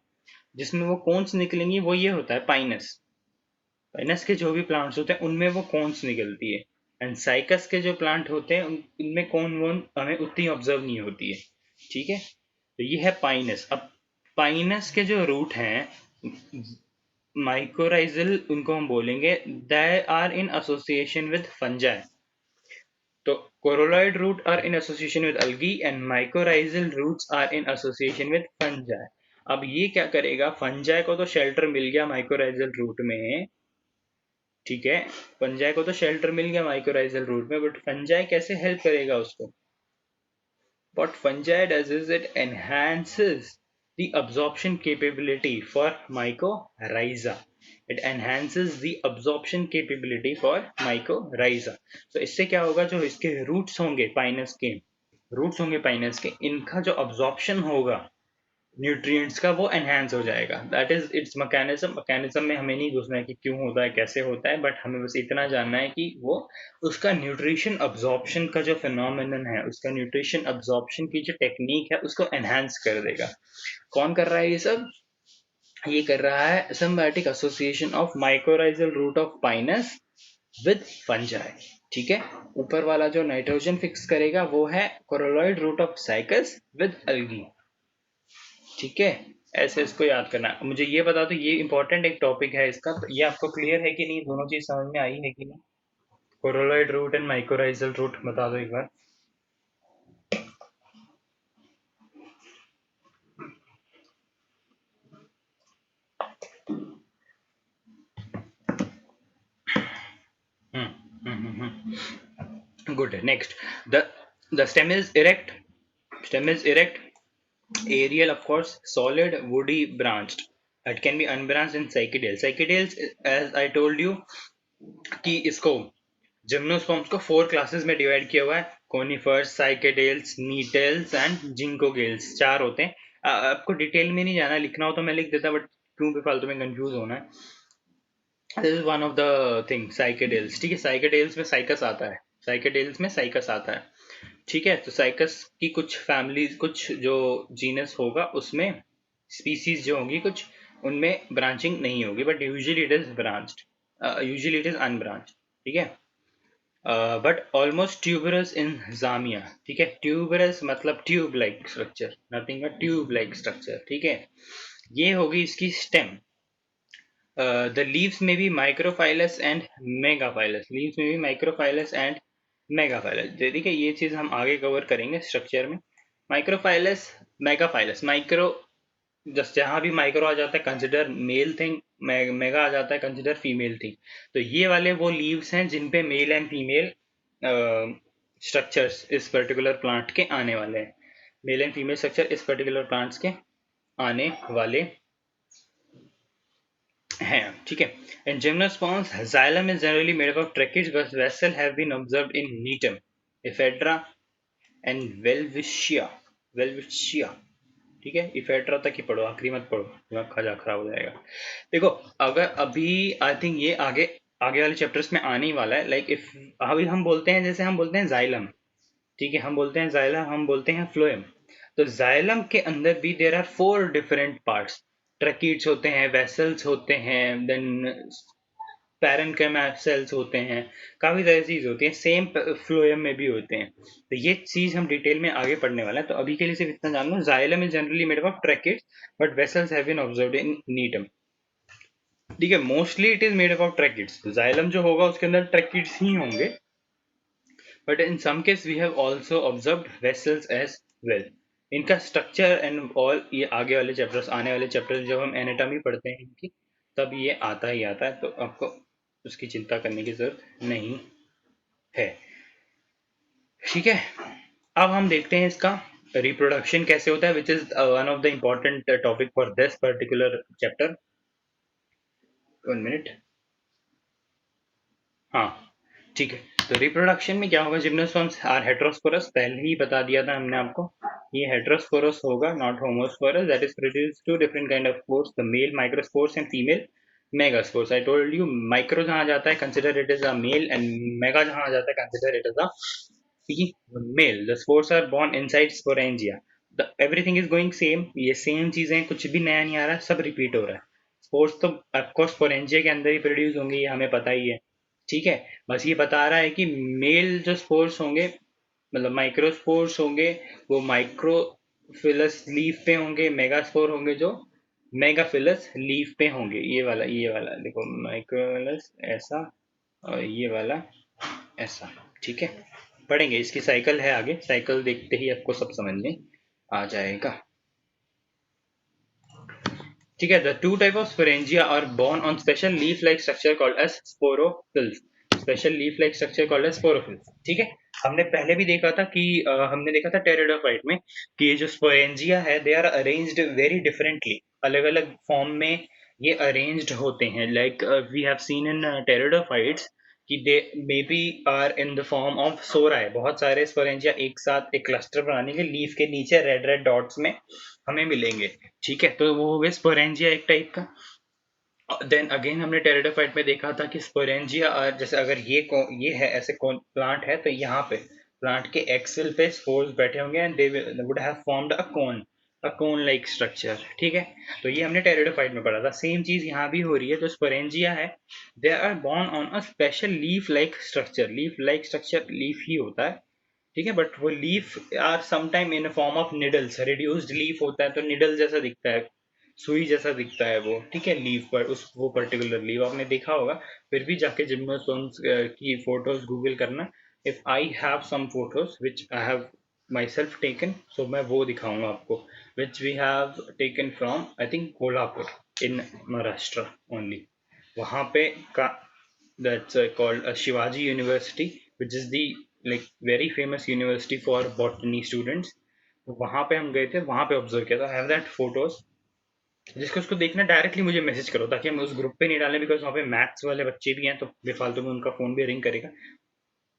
जिसमें वो कोन्स निकलेंगी वो ये होता है पाइनस। पाइनस के जो भी प्लांट्स होते हैं उनमें वो कॉन्स निकलती है, एंड साइकस के जो प्लांट होते हैं उनमें कॉन वोन हमें उतनी ऑब्जर्व नहीं होती है। ठीक है, तो ये है पाइनस। अब पाइनस के जो रूट हैं माइकोराइजल, उनको हम बोलेंगे they are in association with fungi. तो coralloid root are in association with algae and mycorrhizal roots are in association with fungi. अब ये क्या करेगा, फंजाई को तो शेल्टर मिल गया माइकोराइजल रूट में, ठीक है, फंजाई को तो शेल्टर मिल गया माइकोराइजल रूट में, बट फंजाई कैसे हेल्प करेगा उसको? What fungi does is it enhances the absorption capability for mycorrhiza. It enhances the absorption capability for mycorrhiza. So इससे क्या होगा, जो इसके roots होंगे पाइनस के, इनका जो absorption होगा न्यूट्रिएंट्स का, वो एनहांस हो जाएगा। दैट इज इट्स मैकेनिज्म में हमें नहीं घुसना है कि क्यों होता है, कैसे होता है, बट हमें बस इतना जानना है कि वो उसका न्यूट्रिशन अब्जॉर्प्शन का जो फिनोमिनन है, उसका न्यूट्रिशन अब्जॉर्प्शन की जो टेक्निक है उसको एनहांस कर देगा। कौन कर रहा है ये सब? ये कर रहा है symbiotic association of mycorrhizal root of Pinus with fungi. ठीक है, ऊपर वाला जो नाइट्रोजन फिक्स करेगा वो है coralloid root of cycas with algae. ठीक है, ऐसे इसको याद करना है। मुझे ये बता दो, ये इंपॉर्टेंट एक टॉपिक है इसका, तो ये आपको क्लियर है कि नहीं, दोनों चीज समझ में आई है कि नहीं? Coralloid root and mycorrhizal root बता दो एक बार। Good, next. The stem is erect, aerial, of course, solid, woody, branched. It can be unbranched in cycadales. Cycadales, as I told you, कि इसको जिम्नोस्पर्म्स को 4 क्लासेस में डिवाइड किया हुआ है, कोनिफर्स, साइकेडेल्स, नीटल्स एंड जिंकोगेल्स, 4 होते हैं। आपको डिटेल में नहीं जाना, लिखना हो तो मैं लिख देता, बट क्यों भी फालतू में कंफ्यूज होना है। This is one of the thing, cycadales. ठीक है, साइकेडेल्स में साइकस आता है, ठीक है। तो साइकस की कुछ फैमिलीज, कुछ जो जीनस होगा उसमें स्पीसीज जो होंगी कुछ, उनमें ब्रांचिंग नहीं होगी, but usually it is branched, usually it is unbranched. ठीक है, बट ऑलमोस्ट ट्यूबरस इन जामिया। ठीक है, ट्यूबरस मतलब tube like structure, nothing but tube like structure. ठीक है, ये होगी इसकी स्टेम। द लीव्स में भी माइक्रोफाइलस एंड मेगाफाइलस, देखिए ये चीज हम आगे कवर करेंगे स्ट्रक्चर में। माइक्रोफाइलस, मेगाफाइलस, माइक्रो जस्ट जहां भी माइक्रो आ जाता है कंसिडर मेल थिंग, मेगा आ जाता है कंसिडर फीमेल थिंग। तो ये वाले वो लीव्स हैं जिन पे मेल एंड फीमेल स्ट्रक्चर्स इस पर्टिकुलर प्लांट के आने वाले हैं, मेल एंड फीमेल स्ट्रक्चर इस पर्टिकुलर प्लांट्स के आने वाले हैं। ठीक है, in gymnosperms xylem is generally made up of tracheids, but vessels have been observed in Netum, Ephedra and Welwitschia। ठीक है, इफेड्रा तक ही पढ़ो, आखिरी मत पढ़ो, दिमाग खराब हो जाएगा। देखो, अगर अभी आई थिंक ये आगे आगे वाले चैप्टर्स में आने ही वाला है। लाइक इफ अभी हम बोलते हैं, जैसे हम बोलते हैं जाइलम, ठीक है, हम बोलते हैं जाइलम, हम बोलते हैं फ्लोएम। तो जाइलम के अंदर भी देर आर 4 डिफरेंट पार्ट्स, ट्रकीट्स होते हैं, वेसल्स होते हैं, देन पैरेन्काइमा सेल्स होते हैं, काफी सारी चीज होती है, सेम फ्लोएम में भी होते हैं। तो ये चीज हम डिटेल में आगे पढ़ने वाला है, तो अभी के लिए सिर्फ इतना जान लो, xylem is generally made of tracheids but vessels have been observed in gnetum. ठीक है, mostly it is made of tracheids, xylem जो होगा उसके अंदर ट्रैकिड्स ही होंगे, but in some case we have also observed vessels as well. इनका structure and all ये आगे वाले चैप्टर्स, आने वाले चैप्टर्स जब हम एनाटॉमी पढ़ते हैं इनकी, तब ये आता ही आता है, तो आपको उसकी चिंता करने की जरूरत नहीं है। ठीक है, अब हम देखते हैं इसका रिप्रोडक्शन कैसे होता है, which is one of the important topic for this particular chapter. 1 minute, हाँ ठीक है। तो रिप्रोडक्शन में क्या होगा, जिम्नोस्पर्म्स आर हेटेरोस्पोरस, पहले ही बता दिया था हमने आपको, ये हेटेरोस्पोरस होगा, not homosporous, that is produce two different kind of spores, the male microspores and female megaspores. I told you, micro जहां जाता है consider it is a male, and mega जहां जाता है consider it is a male. The spores are borne inside sporangia. Everything is going same, ये same चीजें, कुछ भी नया नहीं आ रहा है, सब रिपीट हो रहा है। स्पोर्स तो ऑफकोर्स स्पोरेंजिया के अंदर ही प्रोड्यूस होंगे, ये हमें पता ही है, ठीक है। बस ये बता रहा है कि मेल जो स्पोर्स होंगे, मतलब माइक्रोस्पोर्स होंगे, वो माइक्रोफिलस लीफ पे होंगे, मेगास्पोर होंगे जो मेगाफिलस लीफ पे होंगे। ये वाला देखो, माइक्रोफिलस ऐसा और ये वाला ऐसा, ठीक है। पढ़ेंगे, इसकी साइकिल है आगे, साइकिल देखते ही आपको सब समझ में आ जाएगा, ठीक है। The two type of sporangia are borne on special leaf like structure called as sporophylls. Special leaf like structure called as sporophylls, ठीक है। हमने पहले भी देखा था कि हमने देखा था टेरिडोफाइट में कि ये जो स्पोरेंजिया है they are arranged very differently, अलग अलग फॉर्म में ये अरेंज्ड होते हैं। Like we have seen in pteridophytes कि they may be are in the form of sori, बहुत सारे स्पोरेंजिया एक साथ एक क्लस्टर बनाने के लीफ के नीचे रेड रेड डॉट्स में हमें मिलेंगे, ठीक है। तो वो हो गए स्पोरेंजिया एक टाइप का। देन अगेन हमने टेरिडोफाइट में देखा था कि स्पोरेंजिया जैसे अगर ये है ऐसे प्लांट है, तो यहाँ पे प्लांट के एक्सिल पे स्पोर्स बैठे होंगे and they would have formed a cone like structure, ठीक है। तो ये हमने टेरिडोफाइट में पढ़ा था। सेम चीज यहाँ भी हो रही है। जो स्पोरेंजिया है they are borne on a special leaf like structure. Leaf like structure leaf ही होता है, ठीक है, बट वो leaf are sometime in form of needles, reduced leaf होता है तो निडल जैसा दिखता है, सुई जैसा दिखता है वो, ठीक है। लीफ पर उस वो पर्टिकुलर लीफ आपने देखा होगा। फिर भी जाके जिम्नोस्पर्म्स की फोटोज गूगल करना। If I have some photos which I have myself taken, so मैं वो दिखाऊंगा आपको, which we have taken from I think Kolhapur in Maharashtra only. वहाँ पे का that's called Shivaji University, which is the like very famous university for botany students. तो वहाँ पे हम गए थे, वहाँ पे ऑब्जर्व किया था। हैव दैट फोटोज, जिसको उसको देखना डायरेक्टली मुझे मैसेज करो ताकि हम उस ग्रुप पे नहीं डालें, बिकॉज वहाँ पे मैथ्स वाले बच्चे भी हैं तो बेफालतू में उनका फोन भी रिंग करेगा।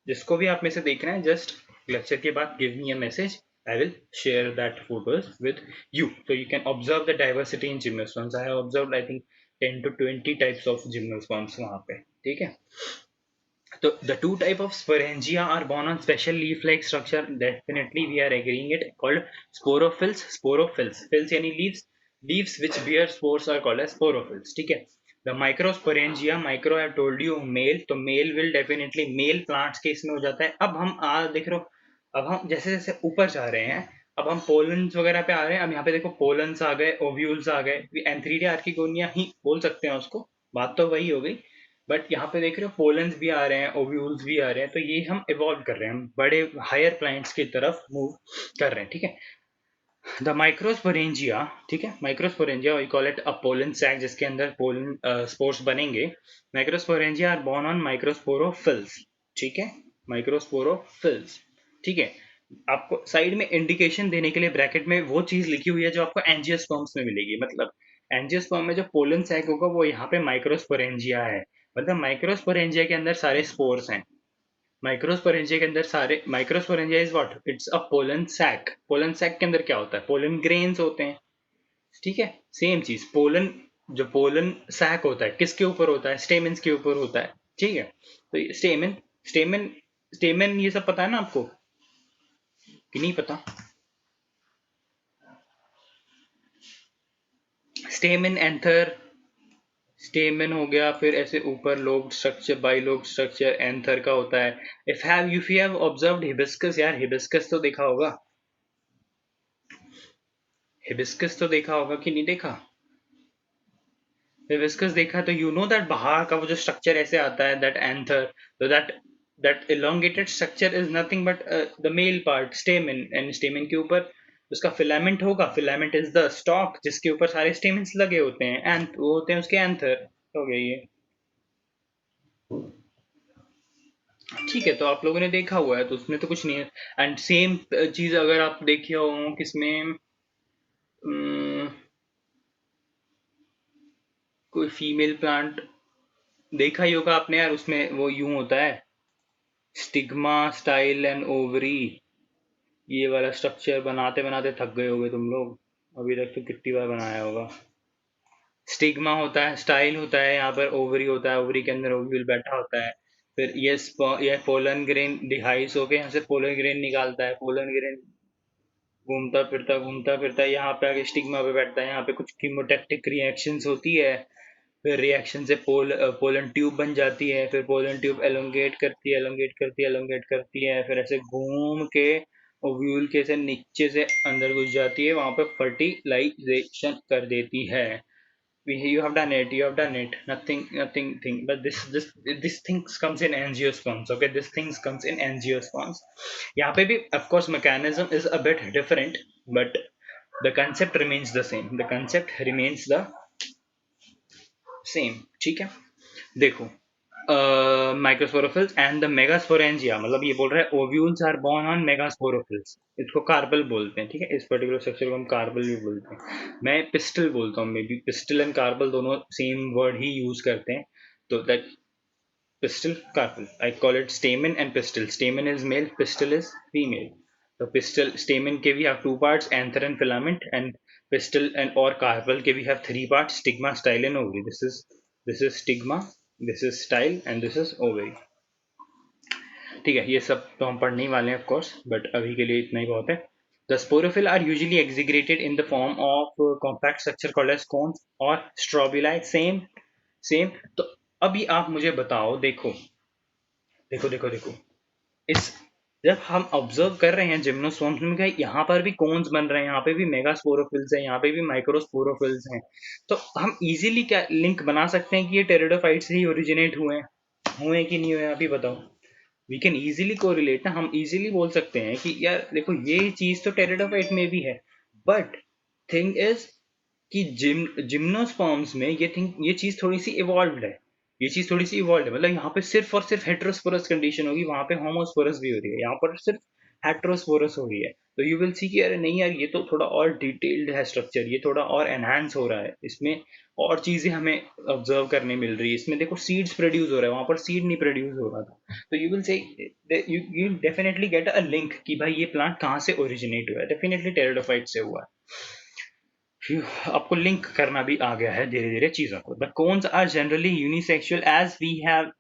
जिसको भी आप में से देखना है जस्ट लेक्चर के बाद give me a message, I will share that photos with you, so you can observe the diversity in gymnosperms. I have observed I think 10 to 20 types of gymnosperms वहाँ पे, ठीक है। So the two type of sporangia are born on special leaf-like structure. Definitely we are agreeing it, called sporophylls. Sporophylls, phylls यानी leaves, leaves which bear spores are called as sporophylls. ठीक है। The microsporangia, micro I have told you male, तो male will definitely male plants के इसमें हो जाता है। अब हम देख रहे हो, अब हम जैसे जैसे ऊपर जा रहे हैं, अब हम पोलन्स वगैरह पे आ रहे हैं। अब यहाँ पे देखो पोलन्स आ गए, ओव्यूल्स आ गए, एंथ्रीडिया आर्किगोनिया ही बोल सकते हैं उसको, बात तो वही हो गई। बट यहाँ पे देख रहे हो पोलन्स भी आ रहे हैं, ओव्यूल्स भी आ रहे हैं, तो ये हम इवॉल्व कर रहे हैं, हम बड़े हायर प्लांट्स की तरफ मूव कर रहे हैं, ठीक है। द माइक्रोस्पोरेंजिया, ठीक है, microsporangia we call it a pollen sac, जिसके अंदर पोलन स्पोर्स बनेंगे। Microsporangia are borne on microsporophylls, ठीक है, माइक्रोस्पोरोफिल्स, ठीक है। आपको साइड में इंडिकेशन देने के लिए ब्रैकेट में वो चीज लिखी हुई है जो आपको एंजियोस्पर्म्स में मिलेगी। मतलब एंजियोस्पर्म में जो पोलन सैक होगा वो यहाँ पे माइक्रोस्पोरेंजिया है, मतलब माइक्रोस्पोरेंजिया के अंदर सारे स्पोर्स हैं। माइक्रोस्पोरेंजिया के अंदर सारे, microsporangia is what, it's a pollen sac. Pollen sac के अंदर क्या होता है, पोलन ग्रेन्स होते हैं, ठीक है। सेम चीज पोलन, जो पोलन सैक होता है किसके ऊपर होता है, स्टेमेंस के ऊपर होता है, ठीक है। तो स्टेमेन स्टेमेन स्टेमेन ये सब पता है ना आपको कि नहीं पता? स्टेमेन, एंथर, स्टेमन हो गया, फिर ऐसे ऊपर lobe structure, bilobe structure anther का होता है। If you have observed hibiscus, यार हिबिस्कस तो देखा होगा, हिबिस्कस तो देखा होगा कि नहीं देखा? हिबिस्कस देखा तो यू नो दैट बाहर का वो जो स्ट्रक्चर ऐसे आता है, दैट एंथर, तो that elongated structure is nothing but the male part, स्टेमन, and स्टेमन के ऊपर उसका फिलामेंट होगा। फिलामेंट इज द स्टॉक जिसके ऊपर सारे स्टेमन्स लगे होते हैं, एंड वो होते हैं उसके एंथर, हो गया ये, ठीक है। तो आप लोगों ने देखा हुआ है तो उसमें तो कुछ नहीं है। एंड सेम चीज अगर आप देखे हो किसमें, कोई फीमेल प्लांट देखा ही होगा आपने यार, उसमें वो यूं होता है, स्टिग्मा, स्टाइल एंड ओवरी, ये वाला स्ट्रक्चर बनाते बनाते थक गए होगे तुम लोग, अभी तक तो कितनी बार बनाया होगा। स्टिग्मा होता है, स्टाइल होता है, यहाँ पर ओवरी होता है, ओवरी के अंदर ओव्यूल बैठा होता है। फिर ये पोलन ग्रेन डिहाइस होके यहाँ से पोलन ग्रेन निकालता है, पोलन ग्रेन घूमता फिरता यहाँ पे आगे स्टिग्मा पे बैठता है, यहाँ पे कुछ कीमोटैक्टिक रिएक्शंस होती है, फिर रिएक्शन से पोलन ट्यूब बन जाती है, फिर पोलन ट्यूब एलोंगेट करती है, एलोंगेट करती है, एलोंगेट करती है, फिर ऐसे घूम के ओव्यूल के से नीचे से अंदर घुस जाती है, वहां पे फर्टिलाइजेशन कर देती है. You have done it, you have done it, nothing thing, but this things comes in angiosperms. Okay, this things comes in angiosperms. यहाँ पे भी of course mechanism is a bit different, but the concept remains the same, the concept remains the same. ठीक है, देखो, microsporophylls and the megasporangia, मतलब ये बोल रहा है ओव्यूल्स आर बोर्न ऑन मेगास्पोरोफिल्स. इसको कार्बल बोलते हैं, ठीक है, इस पर्टिकुलर स्ट्रक्चर को हम कार्बल भी बोलते हैं. मैं पिस्टल बोलता हूँ, may be pistol and carpal दोनों सेम वर्ड ही यूज करते हैं. तो that pistil, carpel. I call it stamen and pistil. Stamen is male, pistil is female. So pistil, stamen के we have two parts, anther and filament, and pistil and or carpel के we have three parts, stigma, style and ovary. This is stigma, this is style and this is ovary. ठीक है, ये सब तो हम पढ़ने ही वाले हैं of course, but अभी के लिए इतना ही बहुत है. The sporophyll are usually exaggerated in the form of compact structure called as cones or strobili. Same. तो अभी आप मुझे बताओ, देखो देखो देखो देखो, इस जब हम ऑब्जर्व कर रहे हैं जिम्नोस्पर्म्स में, क्या यहाँ पर भी कोन्स बन रहे हैं, यहाँ पे भी मेगास्पोरोफिल्स हैं, यहाँ पे भी माइक्रोस्पोरोफिल्स हैं. तो हम इजीली क्या लिंक बना सकते हैं कि ये टेरिडोफाइट से ही ओरिजिनेट हुए कि नहीं हुए, आप ही बताओ. वी कैन इजीली कोरिलेट ना, हम इजीली बोल सकते हैं कि यार देखो ये चीज तो टेरिडोफाइट में भी है, बट थिंग इज कि जिम्नोस्पर्म्स में ये चीज थोड़ी सी इवॉल्व्ड है, ये चीज थोड़ी सी इवॉल्व है. मतलब यहाँ पे सिर्फ और सिर्फ हेट्रोस्पोरस कंडीशन होगी, वहां पे होमोस्पोरस भी हो रही है, यहाँ पर सिर्फ हेट्रोस्पोरस हो रही है. तो यू विल सी कि अरे नहीं यार, ये तो थोड़ा और डिटेल्ड है स्ट्रक्चर, ये थोड़ा और एनहांस हो रहा है, इसमें और चीजें हमें ऑब्जर्व करने मिल रही है. इसमें देखो सीड्स प्रोड्यूस हो रहा है, वहां पर सीड नहीं प्रोड्यूस हो रहा था. तो you will say you definitely get a link कि भाई ये प्लांट कहाँ से ओरिजिनेट हुआ है, डेफिनेटली टेरिडोफाइट से हुआ है. आपको लिंक करना भी आ गया है धीरे धीरे चीजों को. The cones are generally unisexual as we have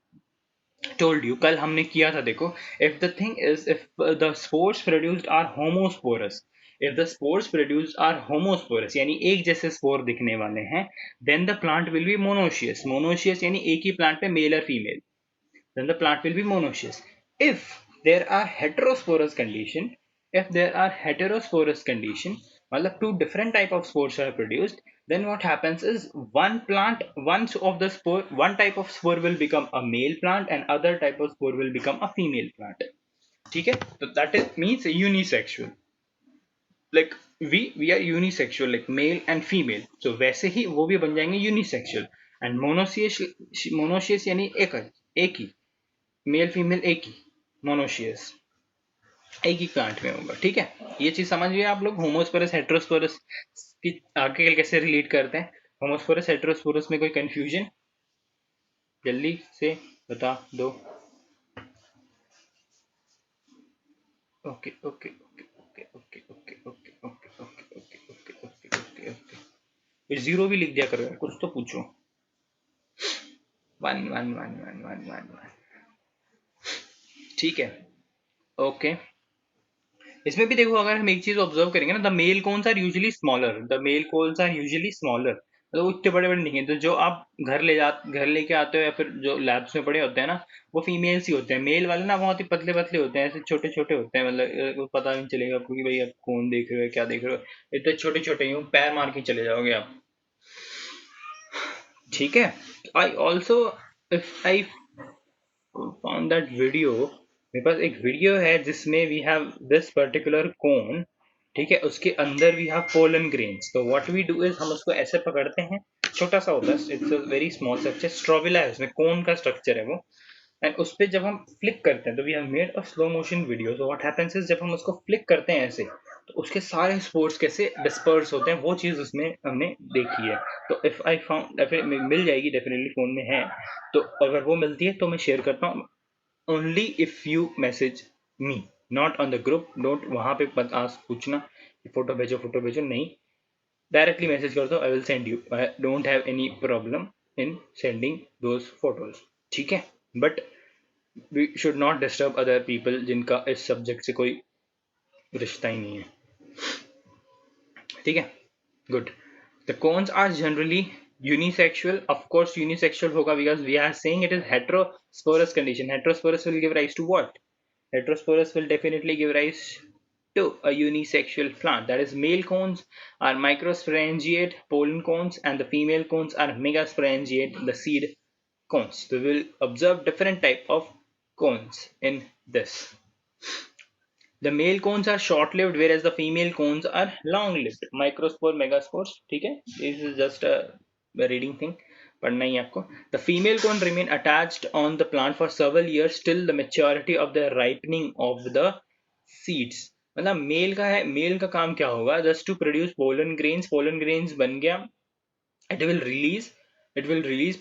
told you, कल हमने किया था. देखो, if the thing is if the spores produced are homosporous, if the spores produced are homosporous यानी एक जैसे स्पोर दिखने वाले हैं, then the plant will be monoecious. Monoecious यानी एक ही प्लांट पे मेल और female, then the plant will be monoecious. If there are heterosporous condition, if there are heterosporous condition, मतलब two different type of spores are produced, then what happens is one type of spore will become a male plant and other type of spore will become a female plant. ठीक है, तो that is means unisexual. Like we are unisexual, like male and female. So वैसे ही वो भी बन जाएंगे unisexual. And monoecious यानी एक ही मेल फीमेल, एक ही मोनोशियस, एक ही प्लांट में होगा. ठीक है, ये चीज समझिए आप लोग. होमोस्पोरस हेट्रोस्पोरस की आगे कैसे रिलेट करते हैं, होमोस्पोरस हेट्रोस्पोरस में कोई कंफ्यूजन जल्दी से बता दो. Okay okay okay okay okay okay okay okay okay okay okay okay okay okay. Zero भी लिख दिया करो यार, कुछ तो पूछो. One one one one one one one. ठीक है, ओके. इसमें भी देखो, अगर हम एक चीज ऑब्जर्व करेंगे ना, the male cones are usually smaller, the male cones are usually smaller, मतलब उतने बड़े बड़े नहीं है. तो जो आप घर लेके आते हो या फिर जो लैब्स में पड़े होते हैं ना, वो फीमेल्स ही होते हैं. मेल वाले ना बहुत ही पतले पतले होते हैं, ऐसे छोटे छोटे होते हैं, मतलब पता नहीं चलेगा आपको कि भाई आप कौन देख रहे हो, क्या देख रहे हो. इतने छोटे छोटे ही पैर मार के चले जाओगे आप. ठीक है, I also if I found that video, मेरे पास एक वीडियो है जिसमें वी हैव दिस पर्टिकुलर कोन. ठीक है, उसके अंदर वी हैव पोलन ग्रेन्स. तो व्हाट वी डू इज, हम उसको ऐसे पकड़ते हैं, छोटा सा होता है, it's a very small structure, strobila है उसमें, कोन का स्ट्रक्चर है वो. एंड उस पर जब हम फ्लिक करते हैं, तो we have made a slow motion video. So what happens is, जब हम उसको फ्लिक करते हैं ऐसे, तो उसके सारे स्पोर्स कैसे डिस्पर्स होते हैं, वो चीज उसमें हमने देखी है. तो इफ आई फाउंड, मिल जाएगी डेफिनेटली, फोन में है. तो अगर वो मिलती है तो मैं शेयर करता हूँ. Only if you message me, not on the group. Don't वहां पे पूछना फोटो भेजो, नहीं, डायरेक्टली मैसेज कर दो, I will send you. I don't have any problem in sending those photos. ठीक है, but we should not disturb other people जिनका इस सब्जेक्ट से कोई रिश्ता ही नहीं है. ठीक है, good. The cones are generally Unisexual, of course unisexual होगा because we are saying it is heterosporous condition. Heterosporous will give rise to what? Heterosporous will definitely give rise to a unisexual plant. That is, male cones are microsporangiate pollen cones and the female cones are megasporangiate, the seed cones. We will observe different type of cones in this. The male cones are short-lived whereas the female cones are long-lived. Microspore, megaspores. ठीक है? This is just a reading thing. पढ़ना ही आपको. The female cone remain attached on the plant for several years till the maturity of the ripening of the seeds. मतलब mail का है, mail का काम क्या होगा? Just to produce pollen grains. Pollen grains बन गया, it will release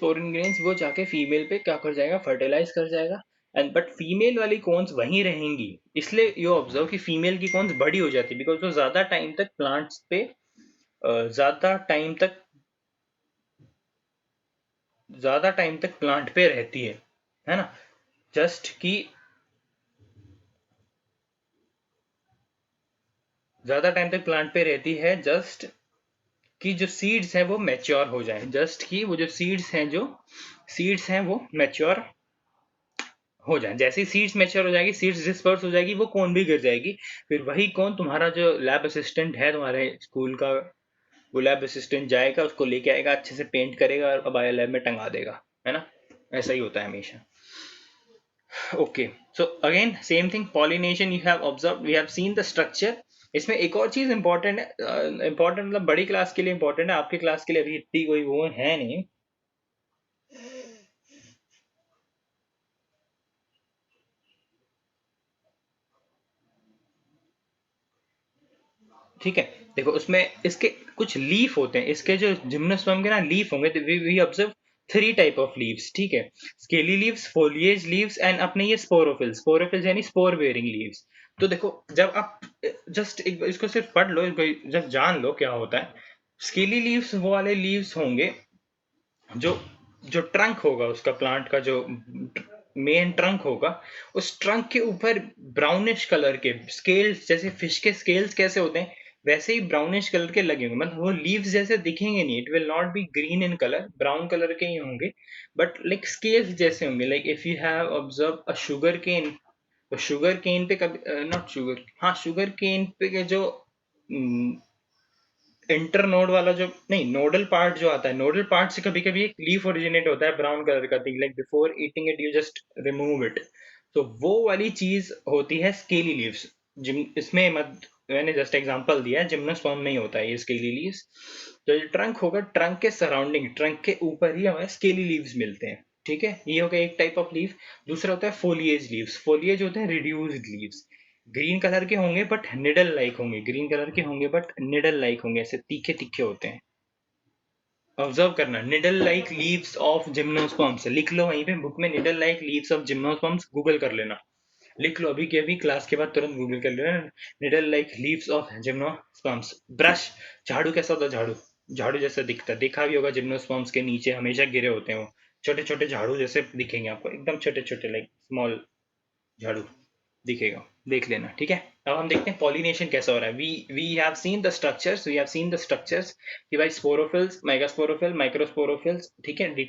pollen grains. वो जाके फीमेल पे क्या कर जाएगा? फर्टिलाइज कर जाएगा. एंड बट फीमेल वाली कॉन्स वहीं रहेंगी. इसलिए यू ऑब्जर्व कि फीमेल की कॉन्स बड़ी हो जाती है बिकॉज वो ज्यादा टाइम तक प्लांट्स पे ज्यादा टाइम तक प्लांट पे रहती है ना. जस्ट कि ज्यादा टाइम तक प्लांट पे रहती है जस्ट कि जो सीड्स हैं वो मैच्योर हो जाए. जस्ट कि वो जो सीड्स हैं वो मैच्योर हो जाए. जैसे ही सीड्स मैच्योर हो जाएगी, सीड्स डिस्पर्स हो जाएगी, वो कौन भी गिर जाएगी. फिर वही कौन तुम्हारा जो लैब असिस्टेंट है तुम्हारे स्कूल का, वो लैब असिस्टेंट जाएगा, उसको लेके आएगा, अच्छे से पेंट करेगा और बायो लैब में टंगा देगा, है ना. ऐसा ही होता है हमेशा. Okay, so again same thing, pollination you have observe, we have seen the structure. इसमें एक और चीज इंपॉर्टेंट है, इंपॉर्टेंट मतलब बड़ी क्लास के लिए इंपॉर्टेंट है, आपके क्लास के लिए अभी इतनी कोई वो है नहीं. ठीक है, देखो उसमें इसके कुछ लीफ होते हैं, इसके जो जिम्नोस्पर्म के ना लीफ होंगे, we observe 3 type of leaves. ठीक है, scaly leaves, foliage leaves and अपने ये स्पोरोफिल्स. स्पोरोफिल्स यानी स्पोर बेयरिंग लीव्स. तो देखो जब आप जस्ट इसको सिर्फ पढ़ लो, जब जान लो क्या होता है. स्केली लीव्स वो वाले लीव्स होंगे जो जो ट्रंक होगा उसका, प्लांट का जो मेन ट्रंक होगा, उस ट्रंक के ऊपर ब्राउनिश कलर के स्केल्स, जैसे फिश के स्केल्स कैसे होते हैं वैसे ही ब्राउनिश कलर के लगे होंगे. मतलब वो लीव्स जैसे दिखेंगे नहीं, it will not be green in colour, brown colour के ही होंगे, बट लाइक स्केल्स जैसे होंगे. Like if you have observe a sugar cane, तो शुगर केन पे कभी नॉट शुगर, हाँ शुगर केन पे जो इंटरनोड वाला जो नहीं, नोडल पार्ट जो आता है, नोडल पार्ट से कभी कभी एक लीफ ओरिजिनेट होता है ब्राउन कलर का thing, like before eating it you just remove it. तो वो वाली चीज होती है स्केली लीव्स. जिम इसमें मत, मैंने जस्ट एग्जांपल दिया है, जिम्नोस्पर्म में ही होता है ये स्केली लीव्स. तो जो ट्रंक होगा, ट्रंक के सराउंडिंग, ट्रंक के ऊपर ही हमें स्केली लीव्स मिलते हैं. ठीक है, ये हो गया एक टाइप ऑफ लीफ. दूसरा होता है फोलिएज लीव्स. फोलिएज होते हैं रिड्यूस्ड लीव्स. ग्रीन कलर के होंगे बट निडल लाइक होंगे, ग्रीन कलर के होंगे बट निडल लाइक होंगे, ऐसे तीखे तीखे होते हैं. ऑब्जर्व करना, needle like leaves of gymnosperms. लिख लो वहीं पे बुक में, needle like leaves of gymnosperms, Google कर लेना. लिख लो अभी के अभी, क्लास के बाद तुरंत गूगल कर लेना, needle like leaves of gymnosperms. Brush, झाड़ू कैसा होता है? झाड़ू झाड़ू जैसा दिखता है, देखा भी होगा, जिम्नोस्पर्म्स के नीचे हमेशा गिरे होते हैं वो, छोटे छोटे झाड़ू जैसे दिखेंगे आपको, एकदम छोटे छोटे, लाइक स्मॉल झाड़ू दिखेगा, देख लेना. ठीक है, अब हम देखते हैं पॉलिनेशन कैसा हो रहा है. We have seen the structures, कि भाई स्पोरोफिल्स, मेगास्पोरोफिल, माइक्रोस्पोरोफिल्स. ठीक है, डिटेल